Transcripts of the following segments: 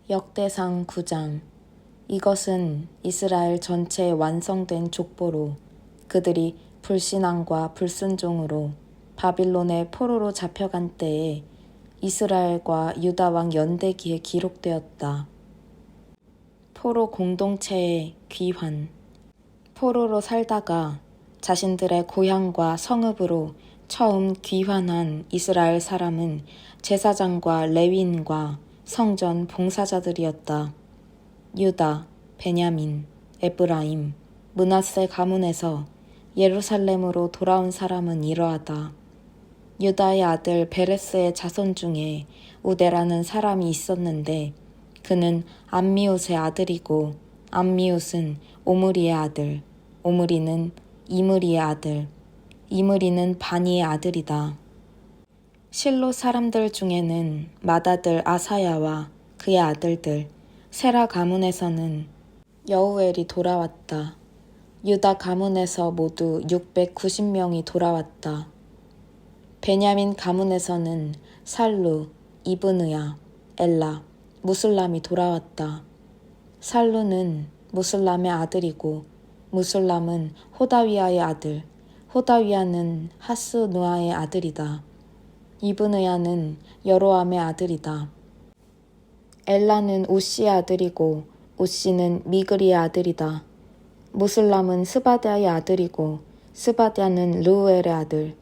역대상 9장. 이것은 이스라엘 전체에 완성된 족보로 그들이 불신앙과 불순종으로 바빌론의 포로로 잡혀간 때에 이스라엘과 유다 왕 연대기에 기록되었다. 포로 공동체의 귀환. 포로로 살다가 자신들의 고향과 성읍으로 처음 귀환한 이스라엘 사람은 제사장과 레위인과 성전 봉사자들이었다. 유다, 베냐민, 에브라임, 므낫세 가문에서 예루살렘으로 돌아온 사람은 이러하다. 유다의 아들 베레스의 자손 중에 우데라는 사람이 있었는데 그는 암미웃의 아들이고 암미웃은 오므리의 아들, 오므리는 이므리의 아들, 이므리는 바니의 아들이다. 실로 사람들 중에는 맏아들 아사야와 그의 아들들 세라 가문에서는 여우엘이 돌아왔다. 유다 가문에서 모두 690명이 돌아왔다. 베냐민 가문에서는 살루, 이브느야, 엘라, 무술람이 돌아왔다. 살루는 무술람의 아들이고 무술람은 호다위아의 아들, 호다위아는 하스누아의 아들이다. 이브느야는 여로암의 아들이다. 엘라는 우시의 아들이고 우시는 미그리의 아들이다. 무술람은 스바디아의 아들이고 스바디아는 르우엘의 아들,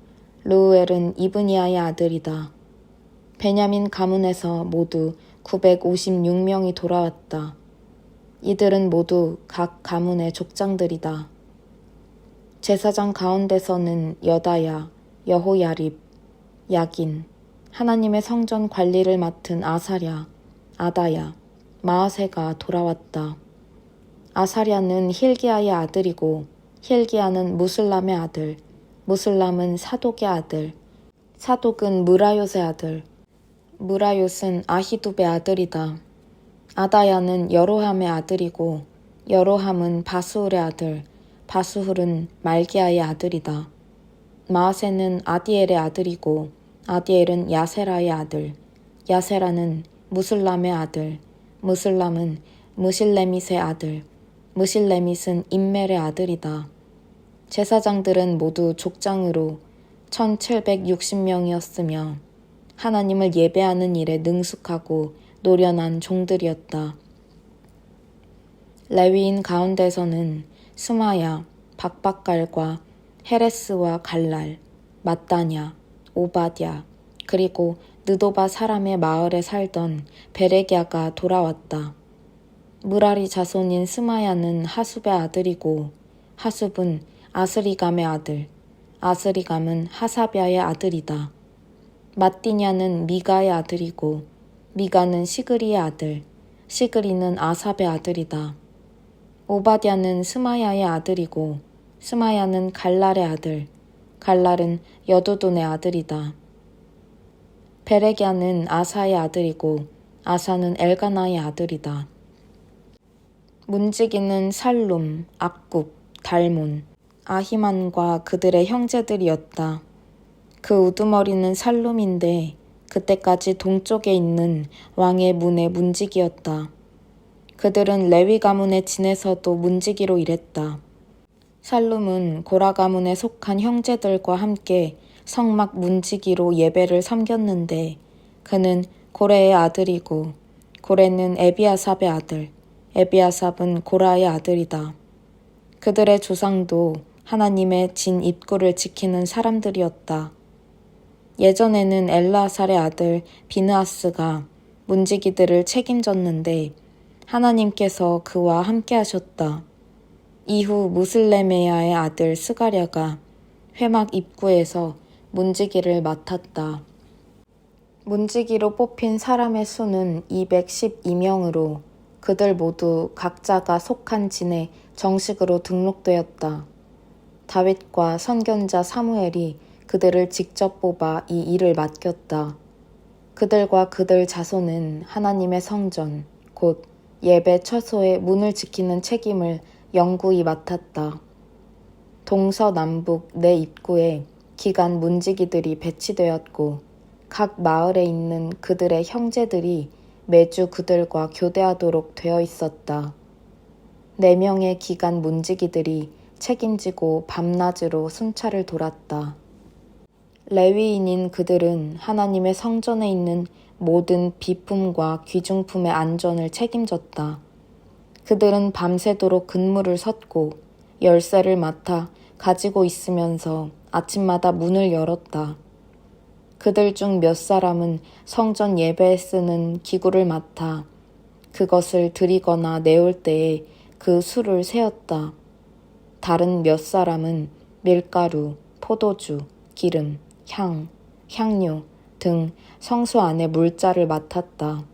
르우엘은 이브니아의 아들이다. 베냐민 가문에서 모두 956명이 돌아왔다. 이들은 모두 각 가문의 족장들이다. 제사장 가운데서는 여다야, 여호야립, 야긴, 하나님의 성전 관리를 맡은 아사랴, 아다야, 마아세가 돌아왔다. 아사랴는 힐기야의 아들이고 힐기야는 무술람의 아들, 무술람은 사독의 아들, 사독은 무라요의 아들, 무라요은 아히두베의 아들이다. 아다야는 여로함의 아들이고 여로함은 바스훌의 아들, 바스훌은 말기야의 아들이다. 마아세는 아디엘의 아들이고 아디엘은 야세라의 아들, 야세라는 무술람의 아들, 무술람은 무실레밋의 아들, 무실레밋은 임멜의 아들이다. 제사장들은 모두 족장으로 1760명이었으며 하나님을 예배하는 일에 능숙하고 노련한 종들이었다. 레위인 가운데서는 스마야, 박박갈과 헤레스와 갈랄, mat다냐, 오바댜, 그리고 느도바 사람의 마을에 살던 베레기야가 돌아왔다. 무라리 자손인 스마야는 하숲의 아들이고 하숲은 아스리감의 아들, 아스리감은 하사비아의 아들이다. mat디냐는 미가의 아들이고 미가는 시그리의 아들, 시그리는 아삽의 아들이다. 오바댜는 스마야의 아들이고 스마야는 갈랄의 아들, 갈랄은 여두둔의 아들이다. 베레기야는 아사의 아들이고 아사는 엘가나의 아들이다. 문지기는 살룸, 악굽, 달몬, 아히만과 그들의 형제들이었다. 그 우두머리는 살룸인데 그때까지 동쪽에 있는 왕의 문의 문지기였다. 그들은 레위 가문에 지내서도 문지기로 일했다. 살룸은 고라 가문에 속한 형제들과 함께 성막 문지기로 예배를 섬겼는데 그는 고레의 아들이고 고레는 에비아삽의 아들, 에비아삽은 고라의 아들이다. 그들의 조상도 하나님의 진 입구를 지키는 사람들이었다. 예전에는 엘라살의 아들 비느하스가 문지기들을 책임졌는데 하나님께서 그와 함께 하셨다. 이후 무슬레메야의 아들 스가랴가 회막 입구에서 문지기를 맡았다. 문지기로 뽑힌 사람의 수는 212명으로 그들 모두 각자가 속한 진에 정식으로 등록되었다. 다윗과 선견자 사무엘이 그들을 직접 뽑아 이 일을 맡겼다. 그들과 그들 자손은 하나님의 성전, 곧 예배 처소의 문을 지키는 책임을 영구히 맡았다. 동서남북 네 입구에 기간 문지기들이 배치되었고 각 마을에 있는 그들의 형제들이 매주 그들과 교대하도록 되어 있었다. 4명의 기간 문지기들이 책임지고 밤낮으로 순찰을 돌았다. 레위인인 그들은 하나님의 성전에 있는 모든 비품과 귀중품의 안전을 책임졌다. 그들은 밤새도록 근무를 섰고 열쇠를 맡아 가지고 있으면서 아침마다 문을 열었다. 그들 중 몇 사람은 성전 예배에 쓰는 기구를 맡아 그것을 드리거나 내올 때에 그 수를 세었다. 다른 몇 사람은 밀가루, 포도주, 기름, 향, 향료 등 성소 안의 물자를 맡았다.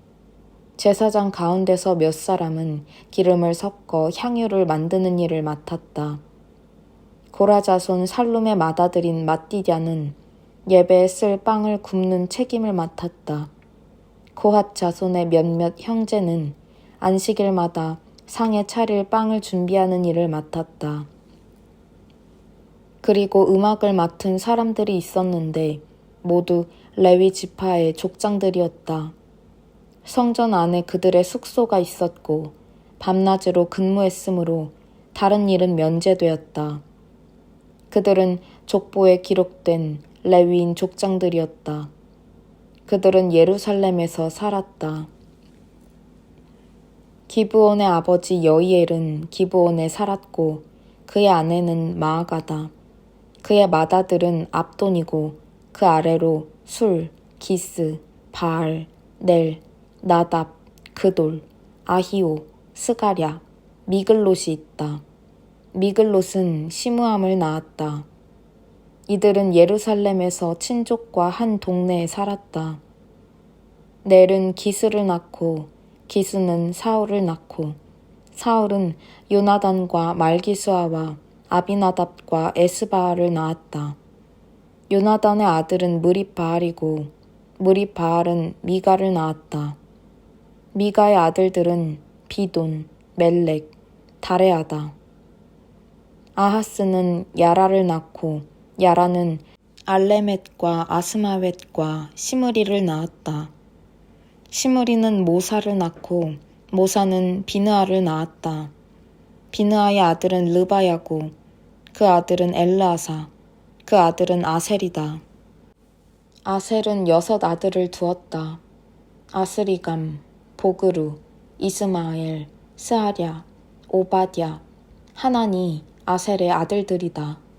제사장 가운데서 몇 사람은 기름을 섞어 향유를 만드는 일을 맡았다. 고라 자손 살룸의 맏아들인 맏디디아는 예배에 쓸 빵을 굽는 책임을 맡았다. 고핫 자손의 몇몇 형제는 안식일마다 상에 차릴 빵을 준비하는 일을 맡았다. 그리고 음악을 맡은 사람들이 있었는데 모두 레위 지파의 족장들이었다. 성전 안에 그들의 숙소가 있었고 밤낮으로 근무했으므로 다른 일은 면제되었다. 그들은 족보에 기록된 레위인 족장들이었다. 그들은 예루살렘에서 살았다. 기브온의 아버지 여이엘은 기브온에 살았고 그의 아내는 마아가다. 그의 맏아들은 압돈이고 그 아래로 술, 기스, 바알, 넬, 나답, 그돌, 아히오, 스가랴, 미글롯이 있다. 미글롯은 시므함을 낳았다. 이들은 예루살렘에서 친족과 한 동네에 살았다. 넬은 기스를 낳고 기스는 사울을 낳고 사울은 요나단과 말기수아와 아비나답과 에스바알을 낳았다. 요나단의 아들은 무립바알이고 무립바알은 미가를 낳았다. 미가의 아들들은 비돈, 멜렉, 다레아다. 아하스는 야라를 낳고 야라는 알레멧과 아스마웻과 시므리를 낳았다. 시므리는 모사를 낳고 모사는 비느아를 낳았다. 비느아의 아들은 르바야고 그 아들은 엘르아사, 그 아들은 아셀이다. 아셀은 6 아들을 두었다. 아스리감, 보그루, 이스마엘, 스아랴, 오바댜, 하나니 아셀의 아들들이다.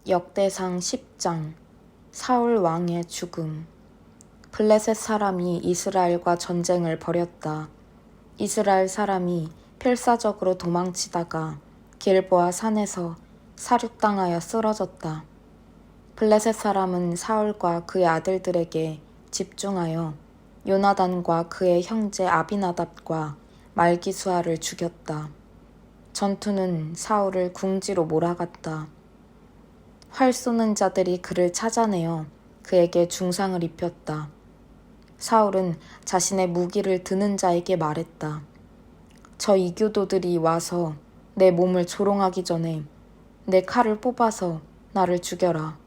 역대상 10장 사울 왕의 죽음. 블레셋 사람이 이스라엘과 전쟁을 벌였다. 이스라엘 사람이 필사적으로 도망치다가 길보아 산에서 사륙당하여 쓰러졌다. 블레셋 사람은 사울과 그의 아들들에게 집중하여 요나단과 그의 형제 아비나답과 말기수아를 죽였다. 전투는 사울을 궁지로 몰아갔다. 활 쏘는 자들이 그를 찾아내어 그에게 중상을 입혔다. 사울은 자신의 무기를 드는 자에게 말했다. 저 이교도들이 와서 내 몸을 조롱하기 전에 내 칼을 뽑아서 나를 죽여라.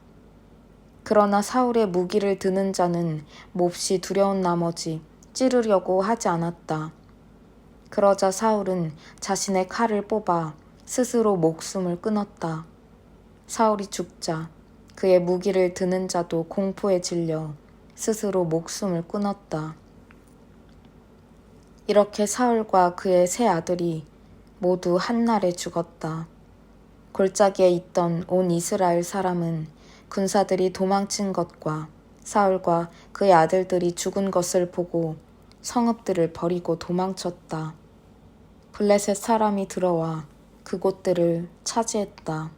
그러나 사울의 무기를 드는 자는 몹시 두려운 나머지 찌르려고 하지 않았다. 그러자 사울은 자신의 칼을 뽑아 스스로 목숨을 끊었다. 사울이 죽자 그의 무기를 드는 자도 공포에 질려 스스로 목숨을 끊었다. 이렇게 사울과 그의 세 아들이 모두 한날에 죽었다. 골짜기에 있던 온 이스라엘 사람은 군사들이 도망친 것과 사울과 그의 아들들이 죽은 것을 보고 성읍들을 버리고 도망쳤다. 블레셋 사람이 들어와 그곳들을 차지했다.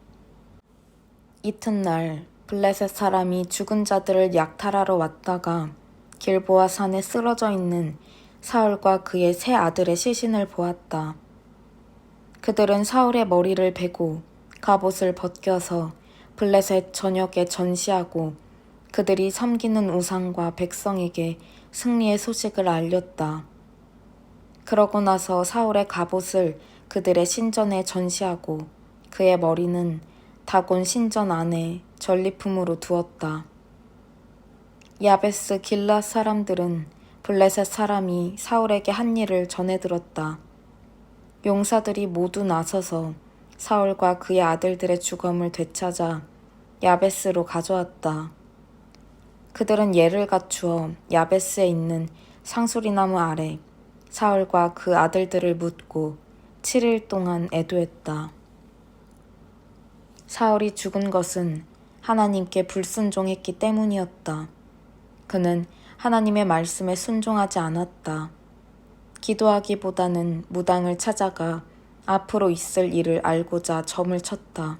이튿날 블레셋 사람이 죽은 자들을 약탈하러 왔다가 길보아 산에 쓰러져 있는 사울과 그의 세 아들의 시신을 보았다. 그들은 사울의 머리를 베고 갑옷을 벗겨서 블레셋 전역에 전시하고 그들이 섬기는 우상과 백성에게 승리의 소식을 알렸다. 그러고 나서 사울의 갑옷을 그들의 신전에 전시하고 그의 머리는 다곤 신전 안에 전리품으로 두었다. 야베스 길앗 사람들은 블레셋 사람이 사울에게 한 일을 전해 들었다. 용사들이 모두 나서서 사울과 그의 아들들의 주검을 되찾아 야베스로 가져왔다. 그들은 예를 갖추어 야베스에 있는 상수리나무 아래 사울과 그 아들들을 묻고 7일 동안 애도했다. 사울이 죽은 것은 하나님께 불순종했기 때문이었다. 그는 하나님의 말씀에 순종하지 않았다. 기도하기보다는 무당을 찾아가 앞으로 있을 일을 알고자 점을 쳤다.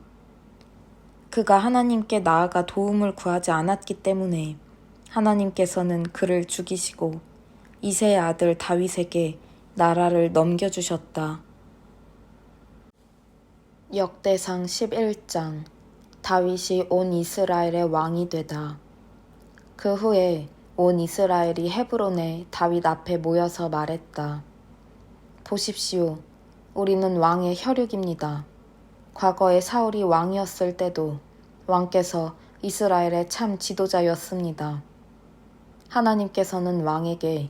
그가 하나님께 나아가 도움을 구하지 않았기 때문에 하나님께서는 그를 죽이시고 이새의 아들 다윗에게 나라를 넘겨주셨다. 역대상 11장. 다윗이 온 이스라엘의 왕이 되다. 그 후에 온 이스라엘이 헤브론에 다윗 앞에 모여서 말했다. 보십시오. 우리는 왕의 혈육입니다. 과거에 사울이 왕이었을 때도 왕께서 이스라엘의 참 지도자였습니다. 하나님께서는 왕에게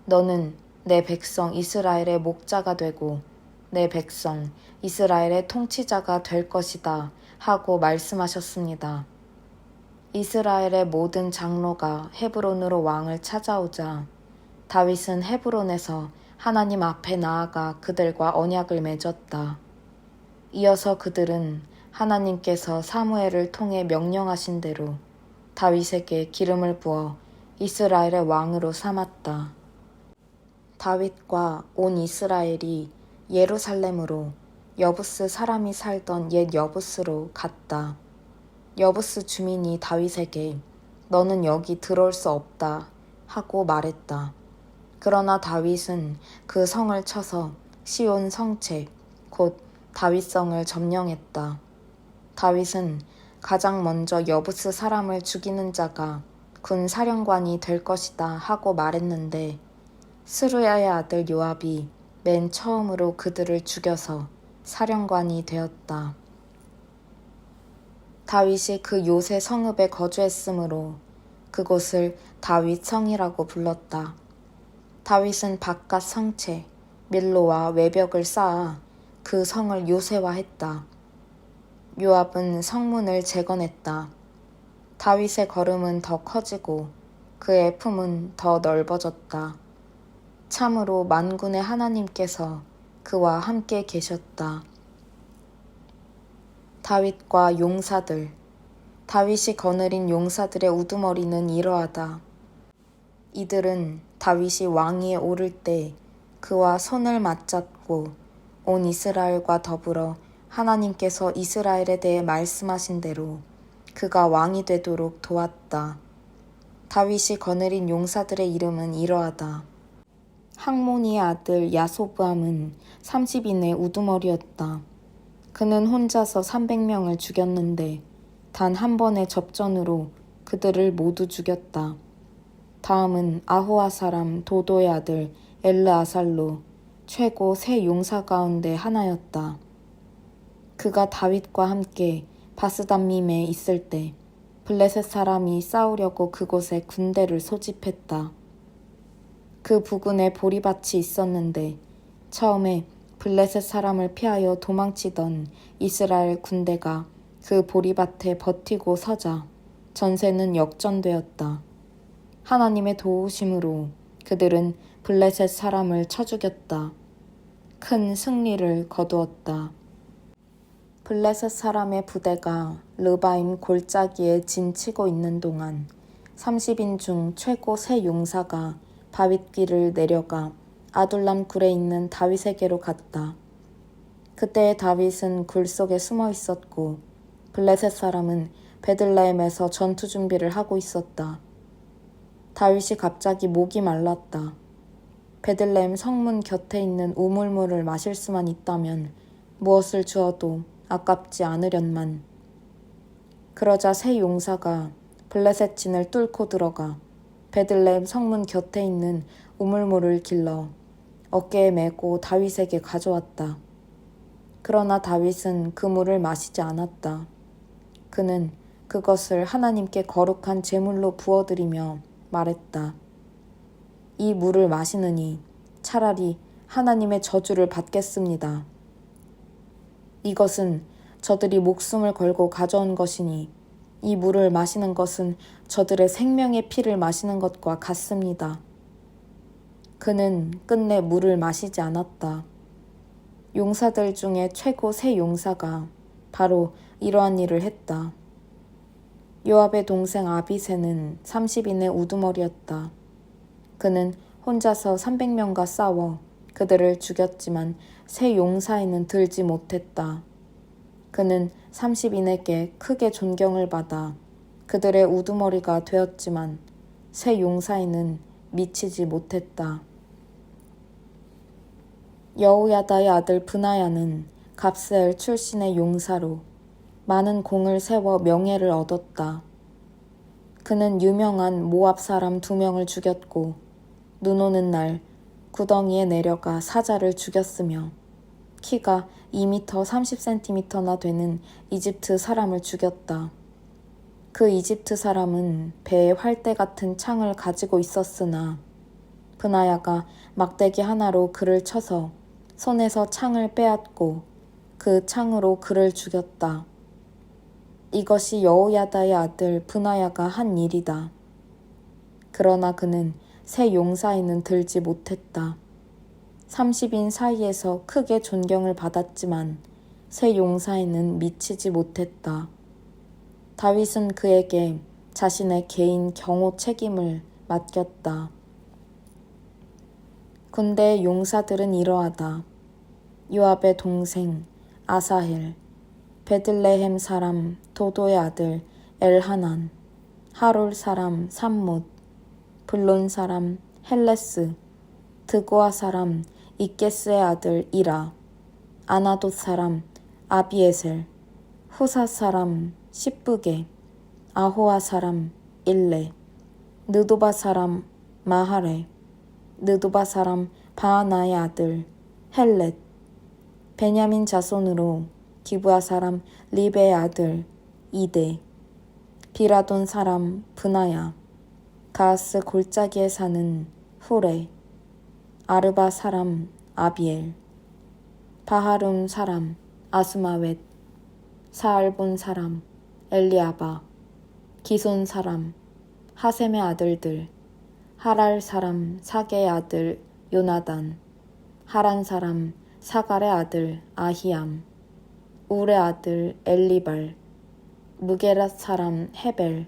너는 내 백성 이스라엘의 목자가 되고 내 백성 이스라엘의 통치자가 될 것이다 하고 말씀하셨습니다. 이스라엘의 모든 장로가 헤브론으로 왕을 찾아오자 다윗은 헤브론에서 하나님 앞에 나아가 그들과 언약을 맺었다. 이어서 그들은 하나님께서 사무엘을 통해 명령하신 대로 다윗에게 기름을 부어 이스라엘의 왕으로 삼았다. 다윗과 온 이스라엘이 예루살렘으로 여부스 사람이 살던 옛 여부스로 갔다. 여부스 주민이 다윗에게 너는 여기 들어올 수 없다 하고 말했다. 그러나 다윗은 그 성을 쳐서 시온 성책 곧 다윗성을 점령했다. 다윗은 가장 먼저 여부스 사람을 죽이는 자가 군 사령관이 될 것이다 하고 말했는데 스루야의 아들 요압이 맨 처음으로 그들을 죽여서 사령관이 되었다. 다윗이 그 요새 성읍에 거주했으므로 그곳을 다윗 성이라고 불렀다. 다윗은 바깥 성체 밀로와 외벽을 쌓아 그 성을 요새화했다. 요압은 성문을 재건했다. 다윗의 걸음은 더 커지고 그의 품은 더 넓어졌다. 참으로 만군의 하나님께서 그와 함께 계셨다. 다윗과 용사들. 다윗이 거느린 용사들의 우두머리는 이러하다. 이들은 다윗이 왕위에 오를 때 그와 손을 맞잡고 온 이스라엘과 더불어 하나님께서 이스라엘에 대해 말씀하신 대로 그가 왕이 되도록 도왔다. 다윗이 거느린 용사들의 이름은 이러하다. 항모니의 아들 야소브암은 30인의 우두머리였다. 그는 혼자서 300명을 죽였는데 단 한 번의 접전으로 그들을 모두 죽였다. 다음은 아호아 사람 도도의 아들 엘르아살로 최고 세 용사 가운데 하나였다. 그가 다윗과 함께 바스담밈에 있을 때 블레셋 사람이 싸우려고 그곳에 군대를 소집했다. 그 부근에 보리밭이 있었는데 처음에 블레셋 사람을 피하여 도망치던 이스라엘 군대가 그 보리밭에 버티고 서자 전세는 역전되었다. 하나님의 도우심으로 그들은 블레셋 사람을 쳐 죽였다. 큰 승리를 거두었다. 블레셋 사람의 부대가 르바임 골짜기에 진치고 있는 동안 30인 중 최고 세 용사가 바윗길을 내려가 아둘람 굴에 있는 다윗에게로 갔다. 그때 다윗은 굴 속에 숨어 있었고 블레셋 사람은 베들레헴에서 전투 준비를 하고 있었다. 다윗이 갑자기 목이 말랐다. 베들레헴 성문 곁에 있는 우물물을 마실 수만 있다면 무엇을 주어도 아깝지 않으련만. 그러자 세 용사가 블레셋 진을 뚫고 들어가 베들레헴 성문 곁에 있는 우물물을 길러 어깨에 메고 다윗에게 가져왔다. 그러나 다윗은 그 물을 마시지 않았다. 그는 그것을 하나님께 거룩한 제물로 부어드리며 말했다. 이 물을 마시느니 차라리 하나님의 저주를 받겠습니다. 이것은 저들이 목숨을 걸고 가져온 것이니 이 물을 마시는 것은 저들의 생명의 피를 마시는 것과 같습니다. 그는 끝내 물을 마시지 않았다. 용사들 중에 최고 세 용사가 바로 이러한 일을 했다. 요압의 동생 아비새는 30인의 우두머리였다. 그는 혼자서 300명과 싸워 그들을 죽였지만 세 용사에는 들지 못했다. 그는 30인에게 크게 존경을 받아 그들의 우두머리가 되었지만 세 용사에는 미치지 못했다. 여호야다의 아들 브나야는 갑스엘 출신의 용사로 많은 공을 세워 명예를 얻었다. 그는 유명한 모압 사람 2명을 죽였고 눈 오는 날 구덩이에 내려가 사자를 죽였으며 키가 2m 30cm나 되는 이집트 사람을 죽였다. 그 이집트 사람은 배에 활대 같은 창을 가지고 있었으나 브나야가 막대기 하나로 그를 쳐서 손에서 창을 빼앗고 그 창으로 그를 죽였다. 이것이 여호야다의 아들 브나야가 한 일이다. 그러나 그는 세 용사에는 들지 못했다. 30인 사이에서 크게 존경을 받았지만 세 용사에는 미치지 못했다. 다윗은 그에게 자신의 개인 경호 책임을 맡겼다. 군대의 용사들은 이러하다. 요압의 동생 아사헬, 베들레헴 사람 도도의 아들 엘하난, 하롤 사람 삼못, 블론 사람 헬레스, 드고아 사람 이게스의 아들 이라, 아나돗 사람 아비에셀, 후사 사람 십부게, 아호아 사람 일레, 느도바 사람 마하레, 느도바 사람 바하나의 아들 헬렛, 베냐민 자손으로 기브아 사람 리베의 아들 이데, 비라돈 사람 브나야, 가하스 골짜기에 사는 후레, 아르바 사람 아비엘, 바하룸 사람 아스마웻, 사알본 사람 엘리아바, 기손 사람 하셈의 아들들, 하랄 사람 사게의 아들 요나단, 하란 사람 사갈의 아들 아히암, 울의 아들 엘리발, 무게랏 사람 헤벨,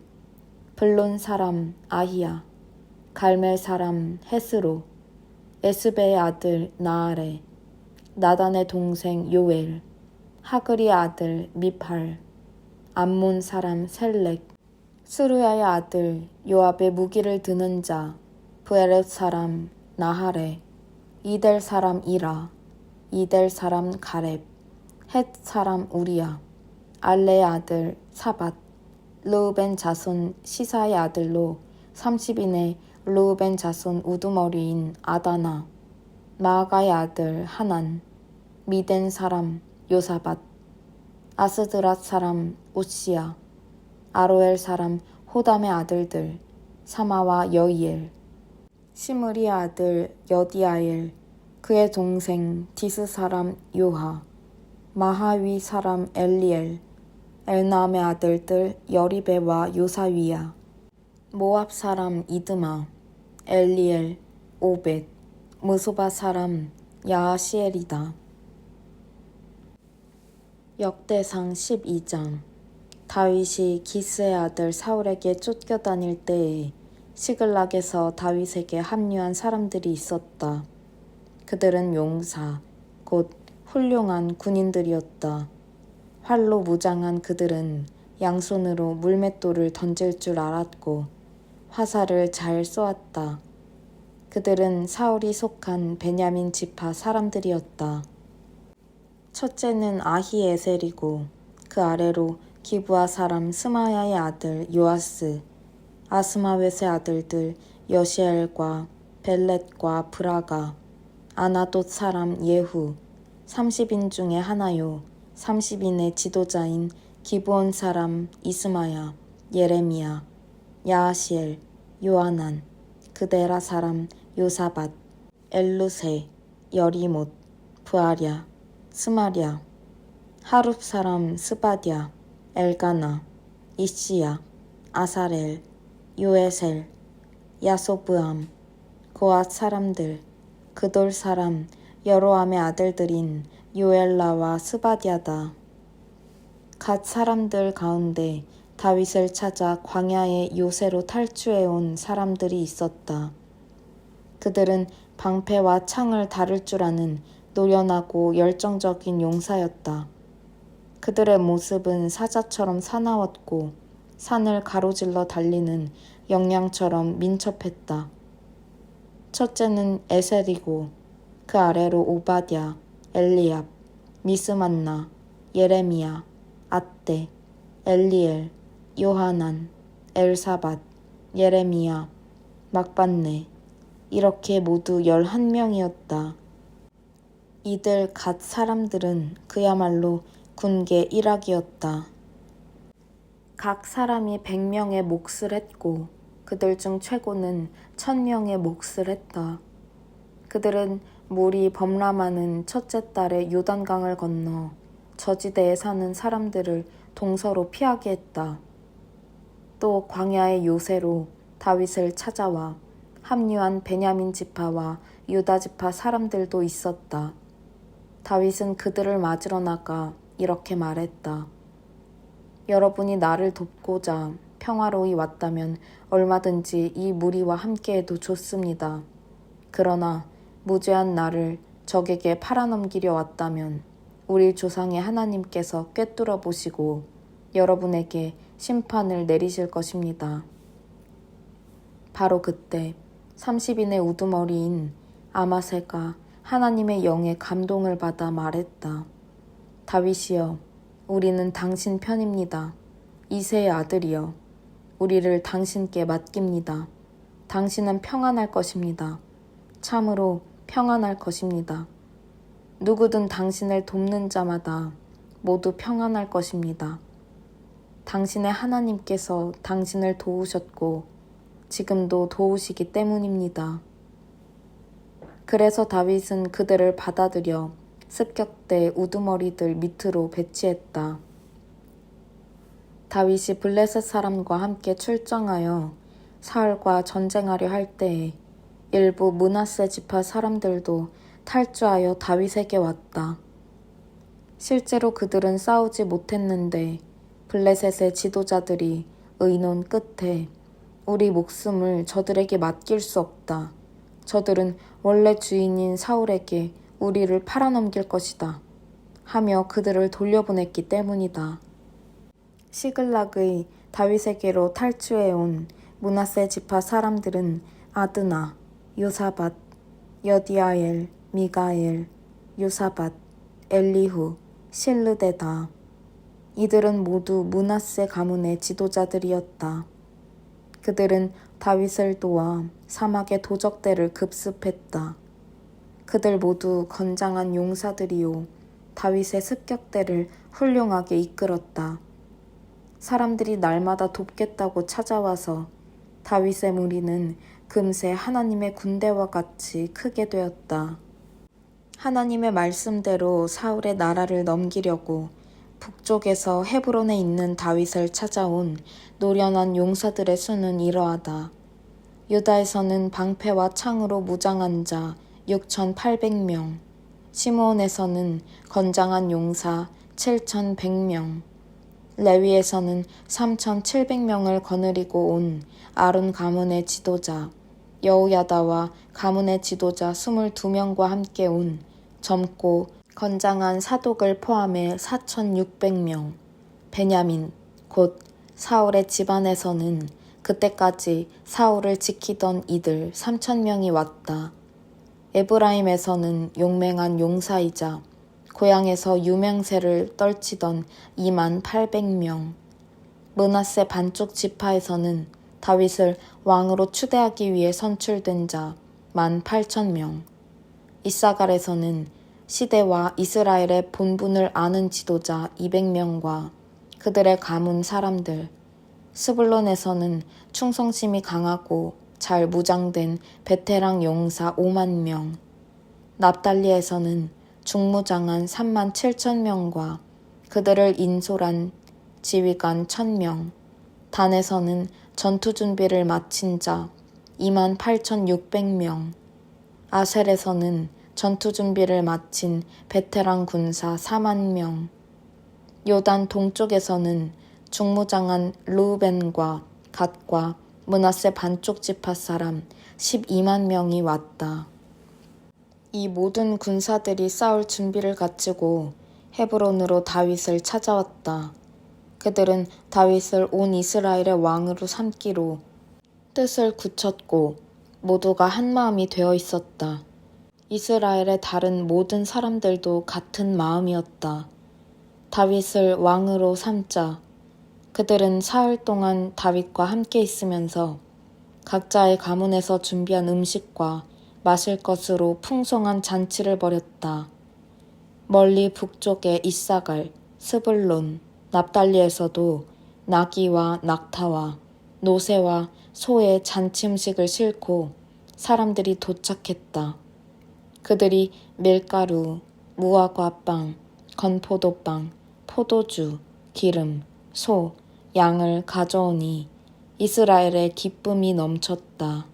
블론 사람 아히야, 갈멜 사람 헤스로, 에스베의 아들 나아레, 나단의 동생 요엘, 하그리의 아들 미팔, 암몬 사람 셀렉, 스루야의 아들 요압의 무기를 드는 자 브에렛 사람 나하레, 이델 사람 이라, 이델 사람 가렙, 헷 사람 우리야, 알레의 아들 사밧, 르우벤 자손 시사의 아들로 30인의 르우벤 자손 우두머리인 아다나, 마아가의 아들 하난, 미덴 사람 요사밧, 아스드랏 사람 우시야, 아로엘 사람 호담의 아들들 사마와 여이엘, 시므리의 아들 여디아엘, 그의 동생 디스 사람 요하, 마하위 사람 엘리엘, 엘나함의 아들들 여리베와 요사위야, 모압 사람 이드마, 엘리엘, 오벳, 무소바 사람 야하시엘이다. 역대상 12장. 다윗이 기스의 아들 사울에게 쫓겨다닐 때에 시글락에서 다윗에게 합류한 사람들이 있었다. 그들은 용사, 곧 훌륭한 군인들이었다. 활로 무장한 그들은 양손으로 물맷돌을 던질 줄 알았고 화살을 잘 쏘았다. 그들은 사울이 속한 베냐민 지파 사람들이었다. 첫째는 아히에셀이고 그 아래로 기브아 사람 스마야의 아들 요아스, 아스마웻의 아들들 여시엘과 벨렛과 브라가, 아나돗 사람 예후, 30인 중에 하나요, 30인의 지도자인 기브온 사람 이스마야, 예레미야, 야하시엘, 요하난, 그데라 사람 요사밧, 엘루세, 여리못, 부아랴, 스마랴, 하룹 사람 스바디아, 엘가나, 이시야, 아사렐, 요에셀, 야소브암, 고앗 사람들, 그돌 사람 여로함의 아들들인 요엘라와 스바디아다. 갓 사람들 가운데 다윗을 찾아 광야의 요새로 탈주해온 사람들이 있었다. 그들은 방패와 창을 다룰 줄 아는 노련하고 열정적인 용사였다. 그들의 모습은 사자처럼 사나웠고 산을 가로질러 달리는 영양처럼 민첩했다. 첫째는 에셀이고 그 아래로 오바댜, 엘리압, 미스만나, 예레미야, 앗대, 엘리엘, 요하난, 엘사밧, 예레미야, 막반네, 이렇게 모두 11명이었다. 이들 갓 사람들은 그야말로 군계 일학이었다. 각 사람이 100명의 몫을 했고 그들 중 최고는 1000명의 몫을 했다. 그들은 물이 범람하는 첫째 달에 요단강을 건너 저지대에 사는 사람들을 동서로 피하게 했다. 또 광야의 요새로 다윗을 찾아와 합류한 베냐민 지파와 유다 지파 사람들도 있었다. 다윗은 그들을 맞으러 나가 이렇게 말했다. 여러분이 나를 돕고자 평화로이 왔다면 얼마든지 이 무리와 함께해도 좋습니다. 그러나 무죄한 나를 적에게 팔아넘기려 왔다면 우리 조상의 하나님께서 꿰뚫어 보시고 여러분에게 심판을 내리실 것입니다. 바로 그때 30인의 우두머리인 아마새가 하나님의 영의 감동을 받아 말했다. 다윗이여, 우리는 당신 편입니다. 이새의 아들이여, 우리를 당신께 맡깁니다. 당신은 평안할 것입니다. 참으로 평안할 것입니다. 누구든 당신을 돕는 자마다 모두 평안할 것입니다. 당신의 하나님께서 당신을 도우셨고 지금도 도우시기 때문입니다. 그래서 다윗은 그들을 받아들여 습격대 우두머리들 밑으로 배치했다. 다윗이 블레셋 사람과 함께 출정하여 사울과 전쟁하려 할 때에 일부 므낫세 지파 사람들도 탈주하여 다윗에게 왔다. 실제로 그들은 싸우지 못했는데 블레셋의 지도자들이 의논 끝에 우리 목숨을 저들에게 맡길 수 없다. 저들은 원래 주인인 사울에게 우리를 팔아넘길 것이다. 하며 그들을 돌려보냈기 때문이다. 시글락의 다윗에게로 탈주해온 므낫세 지파 사람들은 아드나, 요사밧, 여디아엘, 미가엘, 요사밧, 엘리후, 실르데다. 이들은 모두 므낫세 가문의 지도자들이었다. 그들은 다윗을 도와 사막의 도적대를 급습했다. 그들 모두 건장한 용사들이요 다윗의 습격대를 훌륭하게 이끌었다. 사람들이 날마다 돕겠다고 찾아와서 다윗의 무리는 금세 하나님의 군대와 같이 크게 되었다. 하나님의 말씀대로 사울의 나라를 넘기려고 북쪽에서 헤브론에 있는 다윗을 찾아온 노련한 용사들의 수는 이러하다. 유다에서는 방패와 창으로 무장한 자 6,800명, 시므온에서는 건장한 용사 7,100명, 레위에서는 3,700명을 거느리고 온 아론 가문의 지도자 여호야다와 가문의 지도자 22명과 함께 온 젊고 건장한 사독을 포함해 4,600명, 베냐민 곧 사울의 집안에서는 그때까지 사울을 지키던 이들 3,000명이 왔다. 에브라임에서는 용맹한 용사이자 고향에서 유명세를 떨치던 28,000명, 므낫세 반쪽 지파에서는 다윗을 왕으로 추대하기 위해 선출된 자 18,000명, 이사갈에서는 시대와 이스라엘의 본분을 아는 지도자 200명과 그들의 가문 사람들, 스불론에서는 충성심이 강하고 잘 무장된 베테랑 용사 5만 명, 납달리에서는 중무장한 3만 7천 명과 그들을 인솔한 지휘관 1,000명, 단에서는 전투 준비를 마친 자 2만 8,600명, 아셀에서는 전투 준비를 마친 베테랑 군사 4만 명, 요단 동쪽에서는 중무장한 루벤과 갓과 므낫세 반쪽 지파 사람 12만 명이 왔다. 이 모든 군사들이 싸울 준비를 갖추고 헤브론으로 다윗을 찾아왔다. 그들은 다윗을 온 이스라엘의 왕으로 삼기로 뜻을 굳혔고 모두가 한마음이 되어 있었다. 이스라엘의 다른 모든 사람들도 같은 마음이었다. 다윗을 왕으로 삼자. 그들은 사흘 동안 다윗과 함께 있으면서 각자의 가문에서 준비한 음식과 마실 것으로 풍성한 잔치를 벌였다. 멀리 북쪽의 이사갈, 스불론, 납달리에서도 나귀와 낙타와 노새와 소의 잔치 음식을 싣고 사람들이 도착했다. 그들이 밀가루, 무화과빵, 건포도빵, 포도주, 기름, 소, 양을 가져오니 이스라엘의 기쁨이 넘쳤다.